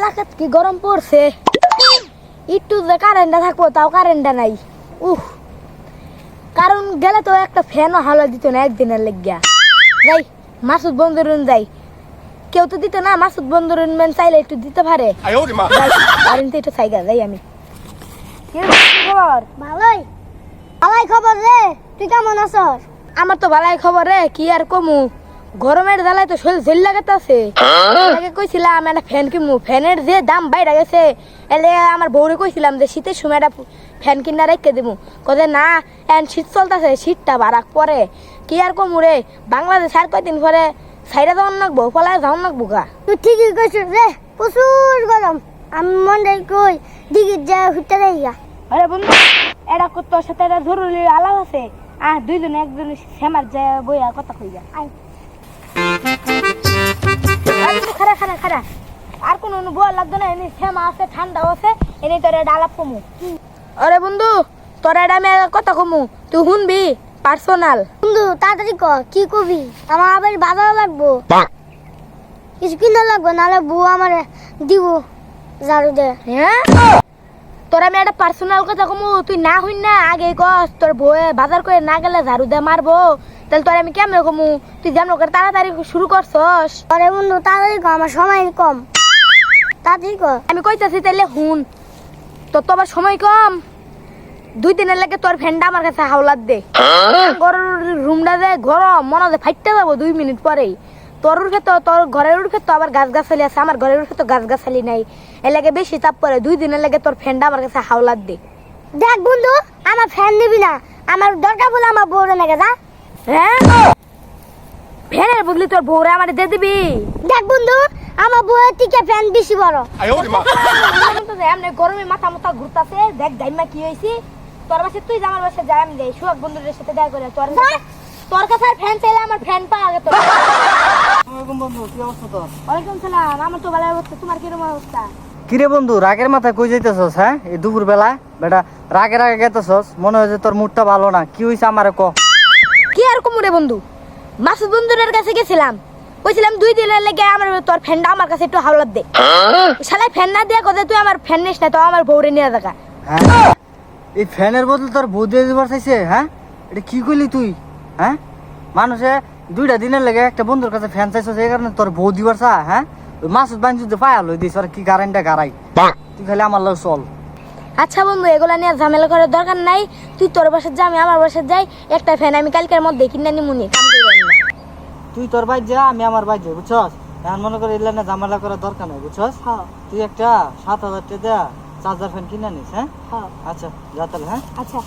আকাশ কি গরম পড়ছে, একটু যে কারেন্টটা থাকবো তাও কারেন্টটা নাই। কারণ গেলে তো একটা ফ্যানও হাওয়া দিত না একদিনের লেগিয়া। যাই মাসুদ বন্ধুরন যাই, কেউ তো দিত না, মাসুদ বন্ধুরন চাইলে একটু দিতে পারে। একটু চাইগা যাই আমি। খবর ভালোই ভালোই খবর রে, তুই কেমন আছস? আমার তো ভালাই খবর রে, কি আর কমু, গরমের জ্বালায় তো শরীর ঝেল লাগাতেছে। কইছিলাম একটা ফ্যান কিনবো, ফ্যানের যে দাম বাইরে গেছে, এলে আমার বউরে কইছিলাম যে শীতের সময় একটা ফ্যান কিনা রেখে দেবো, কদে না এখন শীত চলতেছে, শীতটা বাড়াক পরে কি আর কমু রে, বাংলাদেশ আর কয়দিন পরে সাইডে যাওয়ান লাগবো, পলায় যাওয়ান লাগবো গা। তুই ঠিকই কইছিস রে, প্রচুর গরম। আমি মনে কই দিঘির যা হুটতে দেই গা। আরে বন্ধু, এটা তোর সাথে একটা জরুরি আলাপ আছে, দুইজনে একজনে শ্যামার যায় বইয়া কথা কই যা। খারা খারা খারা, আর কোনো বল লাগতো না, এনে শ্যামা আছে, ঠান্ডাও আছে, এনে তোর একটা আলাপ কমু। আরে বন্ধু, তোর এটা আমি কথা কমু, তুই শুনবি পার্সোনাল। বন্ধু তাড়াতাড়ি ক, কি কবি? আমার আবার বাজার লাগবো, কিছু কিনা লাগবো, নাহলে বউ আমার দিব ঝাড়ু দে। হ্যাঁ, তোর আমি একটা পার্সোনাল কথা কমু, তুই না হইন না আগে কস, তোর বউয়ে বাজার করে না গেলে ঝাড়ু দিয়ে মারবো, তাহলে তোর আমি কেমন কমু, তুই যেমন করে তাড়াতাড়ি শুরু করছস। আরে বন্ধু তাড়াতাড়ি ক, আমার সময় কম, তাড়াতাড়ি ক। আমি কইতাছি তাইলে হুন, তোর তো আবার সময় কম, 2 দিনের লাগে তোর ফ্যানটা আমার কাছে হাওলাত দে। রুমটা যে গরম, মনে হয় ফাইটতে যাবো 2 মিনিট পরেই। তোর উঠে তো, তোর ঘরের উঠে তো আবার গাছ গাছালি আছে, আমার ঘরের উঠে তো গাছ গাছালি নাই, এর লাগে বেশি চাপ পরে, 2 দিনের লাগে তোর ফ্যানটা আমার কাছে হাওলাত দে। দেখ বন্ধু, আমার ফ্যান নিবি না, আমার দরকার বলে আমার বউরে নাকি যা। হ্যাঁ, ফ্যানের বদলি তোর বউরে আমার দিয়ে দিবি। দেখ বন্ধু, আমার বউয়ের থেকে ফ্যান বেশি বড়। এমনি গরমে মাথা মাথা ঘুরতাছে, দেখ দাইমা কি হয়েছি, তোর বাসে তুই আমার বাসে যাই, আমি যাই সুহাগ বন্ধুদের সাথে দেখা করে, তোর কাছে ফ্যান চাইলে আমার ফ্যান পা আগে তোর। বন্ধু কি অবস্থা তোর? ওয়ালাইকুম সালাম, আমার তো ভালো অবস্থা, তোমার কিরকম অবস্থা? কিরে বন্ধু, রাগের মাথায় কই যাইতেছস? হ্যাঁ, এই দুপুর বেলা বেটা রাগে রাগে গেতেছস, মনে হয় যে তোর মুডটা ভালো না। কি হইছে আমারে ক। কি আর কমুরে বন্ধু, মাসুদ বন্ধুদের কাছে গেছিলাম, কইছিলাম 2 দিনের লেগে আমার তোর ফ্যানটা আমার কাছে একটু হাওলাত দে। শালাই ফ্যান না দিয়া কথা, তুই আমার ফ্যান নিস না, তো আমার বউরে নিয়ে দেখা। হ্যাঁ, এই ফ্যানের বদলে তোর বউ দিয়ে দিবার চাইছে? হ্যাঁ, এটা কি কইলি তুই? হ্যাঁ, মানুষে 2টা দিনের লেগে একটা বন্ধুর কাছে ফ্যান চাইছস, এই কারণে তোর বউ দিবার চা? হ্যাঁ, ওই মাসুদ বান যদি পায়া লই দিস, আর কি কারেন্টটা গারাই, তুই খালি আমার লগে চল। আচ্ছা বন্ধু, এগুলা নিয়ে ঝামেলা করার দরকার নাই, তুই তোর বাসায় যা, আমি আমার বাসায় যাই, একটা ফ্যান আমি কালকের মধ্যে কিনে নিমুনি, কাম করবেন না। তুই তোর বাইর যা, আমি আমার বাইর যাই, বুঝছস? এখন মনে করে এগুলা না ঝামেলা করার দরকার নাই, বুঝছস? হ্যাঁ তুই একটা 7,000 টাকা দেয়া চার্জার ফ্যান কিনে নিস। হ্যাঁ, হ্যাঁ, আচ্ছা যা তাহলে। হ্যাঁ, আচ্ছা।